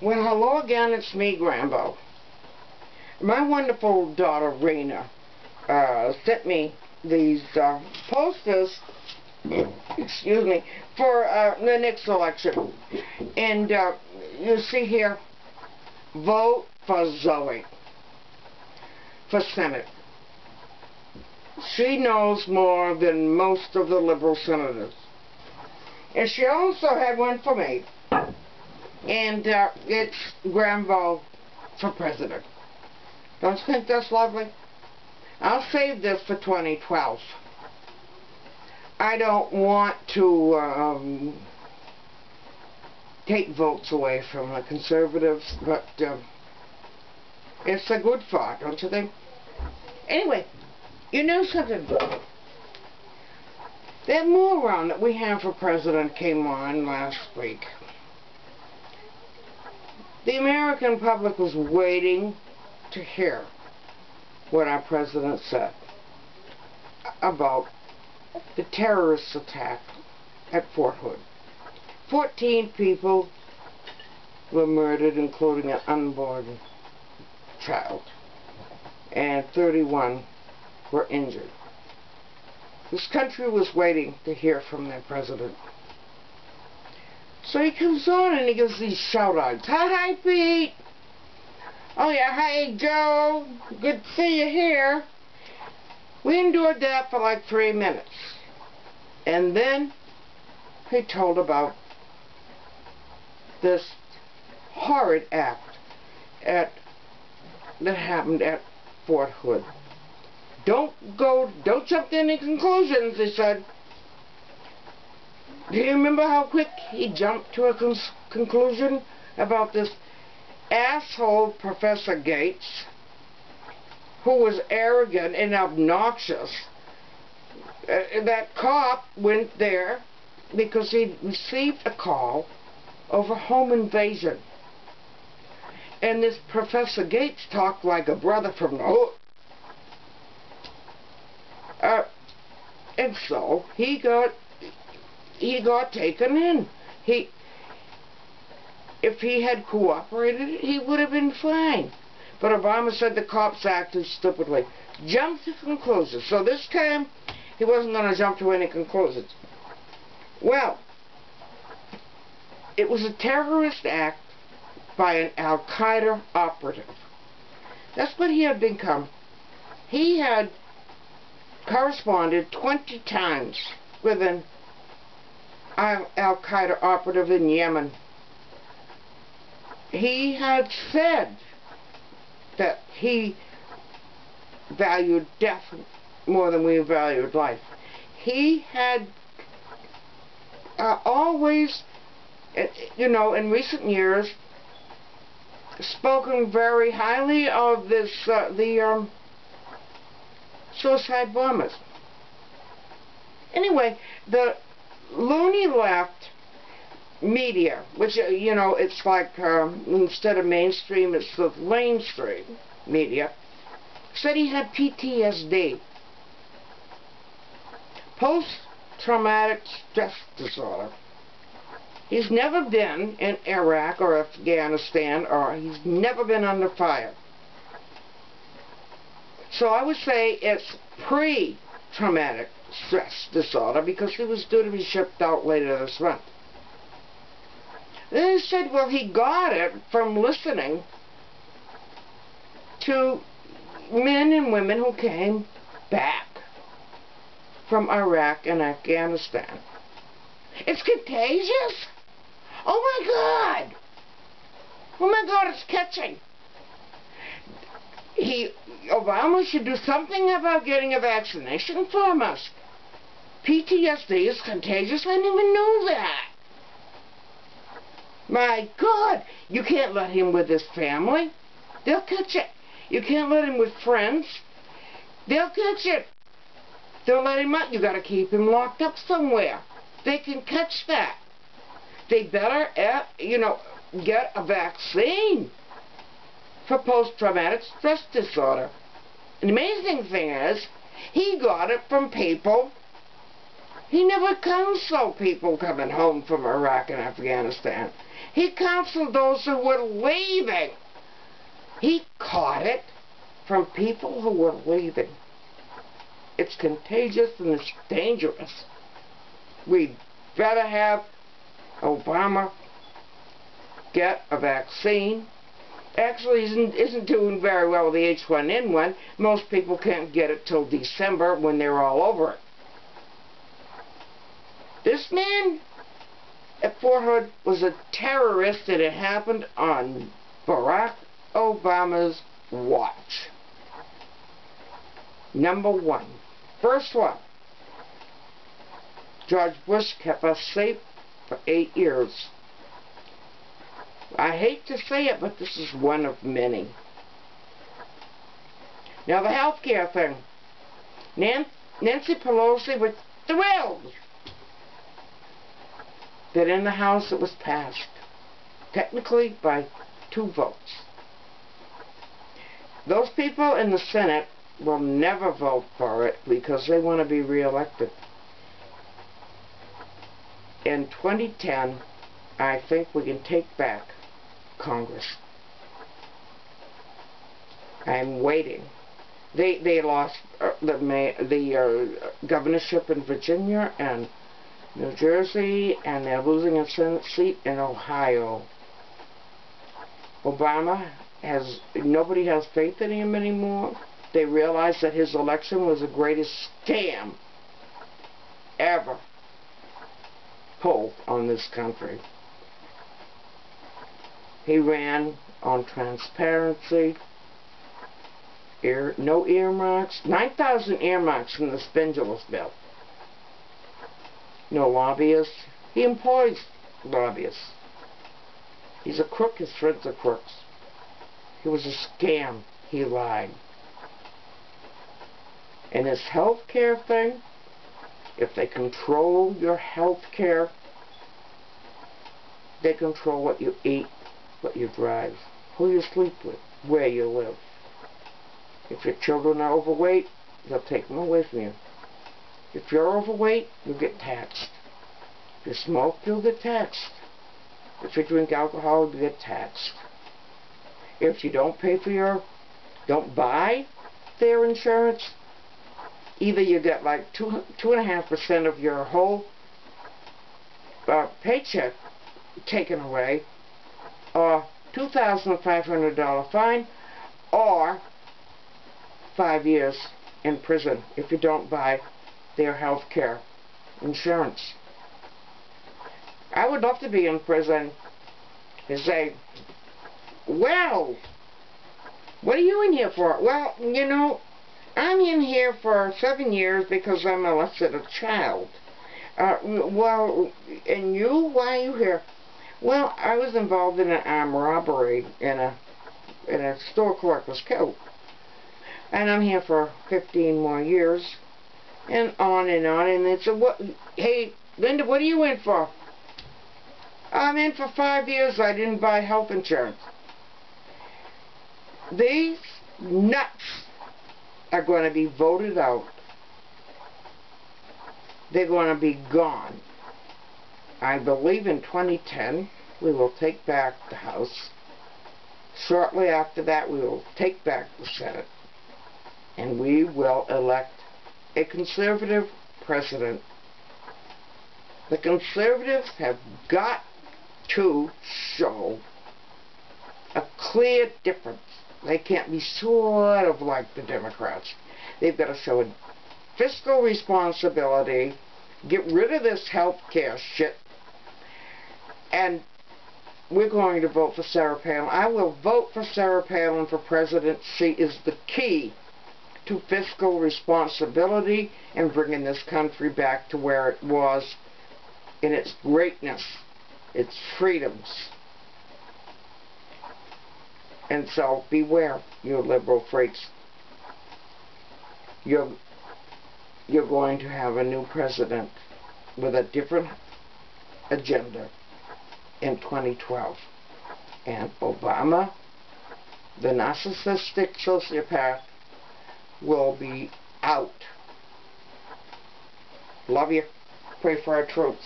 Well, hello again, it's me, Grambo. My wonderful daughter, Rena, sent me these posters, excuse me, for the next election. And you see here, vote for Zoe for Senate. She knows more than most of the liberal senators. And she also had one for me. And it's Grambo for president. Don't you think that's lovely? I'll save this for 2012. I don't want to take votes away from the conservatives, but it's a good thought, don't you think? Anyway, you know something good. That moron that we have for president came on last week. The American public was waiting to hear what our president said about the terrorist attack at Fort Hood. 14 people were murdered, including an unborn child, and 31 were injured. This country was waiting to hear from their president. So he comes on and he gives these shout-outs. Hi, Pete. Oh, yeah, hi, Joe. Good to see you here. We endured that for like 3 minutes. And then he told about this horrid act that happened at Fort Hood. Don't jump to any conclusions, he said. Do you remember how quick he jumped to a conclusion about this asshole Professor Gates, who was arrogant and obnoxious? That cop went there because he received a call of a home invasion. And this Professor Gates talked like a brother from the hood. And so he got taken in. If he had cooperated, he would have been fine. But Obama said the cops acted stupidly. Jumped to conclusions. So this time, he wasn't going to jump to any conclusions. Well, it was a terrorist act by an Al-Qaeda operative. That's what he had become. He had corresponded 20 times with an Al-Qaeda operative in Yemen. He had said that he valued death more than we valued life. He had always, you know, in recent years, spoken very highly of this, the suicide bombers. Anyway, the loony left media, which, you know, it's like, instead of mainstream, it's the mainstream media, said he had PTSD. Post-traumatic stress disorder. He's never been in Iraq or Afghanistan, or he's never been under fire. So I would say it's pre-traumatic stress disorder, because he was due to be shipped out later this month. Then he said, well, he got it from listening to men and women who came back from Iraq and Afghanistan. It's contagious? Oh my God! Oh my God, it's catching! Obama should do something about getting a vaccination from us. PTSD is contagious. I didn't even know that. My God, you can't let him with his family. They'll catch it. You can't let him with friends. They'll catch it. They'll let him out. You got to keep him locked up somewhere. They can catch that. They better, you know, get a vaccine for post-traumatic stress disorder. And the amazing thing is, he got it from people He never counseled people coming home from Iraq and Afghanistan. He counseled those who were leaving. He caught it from people who were leaving. It's contagious and it's dangerous. We'd better have Obama get a vaccine. Actually, isn't doing very well with the H1N1. Most people can't get it till December when they're all over it. This man at Fort Hood was a terrorist, and it happened on Barack Obama's watch. Number one. First one. George Bush kept us safe for 8 years. I hate to say it, but this is one of many. Now the health care thing. Nancy Pelosi was thrilled that in the House it was passed, technically by 2 votes. Those people in the Senate will never vote for it because they want to be reelected. In 2010, I think we can take back Congress. I'm waiting. They lost the governorship in Virginia and New Jersey, and they're losing a Senate seat in Ohio. Obama nobody has faith in him anymore. They realize that his election was the greatest scam ever pulled on this country. He ran on transparency, no earmarks, 9,000 earmarks from the stimulus bill. No lobbyists. He employs lobbyists. He's a crook. His friends are crooks. He was a scam. He lied. And this health care thing, if they control your health care, they control what you eat, what you drive, who you sleep with, where you live. If your children are overweight, they'll take them away from you. If you're overweight, you'll get taxed. If you smoke, you'll get taxed. If you drink alcohol, you'll get taxed. If you don't buy their insurance, either you get like 2.5% of your whole paycheck taken away, or $2,500 fine, or 5 years in prison if you don't buy their health care insurance. I would love to be in prison and say, well, what are you in here for? Well, you know, I'm in here for 7 years because I molested a child. Well, and you? Why are you here? Well, I was involved in an armed robbery and a store clerk was killed. And I'm here for 15 more years. And on and on. And they said, what? Hey, Linda, what are you in for? I'm in for 5 years. I didn't buy health insurance. These nuts are going to be voted out. They're going to be gone. I believe in 2010 we will take back the House. Shortly after that we will take back the Senate. And we will elect a conservative president. The conservatives have got to show a clear difference. They can't be sort of like the Democrats. They've got to show a fiscal responsibility, get rid of this health care shit, and we're going to vote for Sarah Palin. I will vote for Sarah Palin for president. She is the key to fiscal responsibility and bringing this country back to where it was in its greatness, its freedoms. And so beware, you liberal freaks. You're going to have a new president with a different agenda in 2012. And Obama, the narcissistic sociopath, will be out. Love you. Pray for our troops.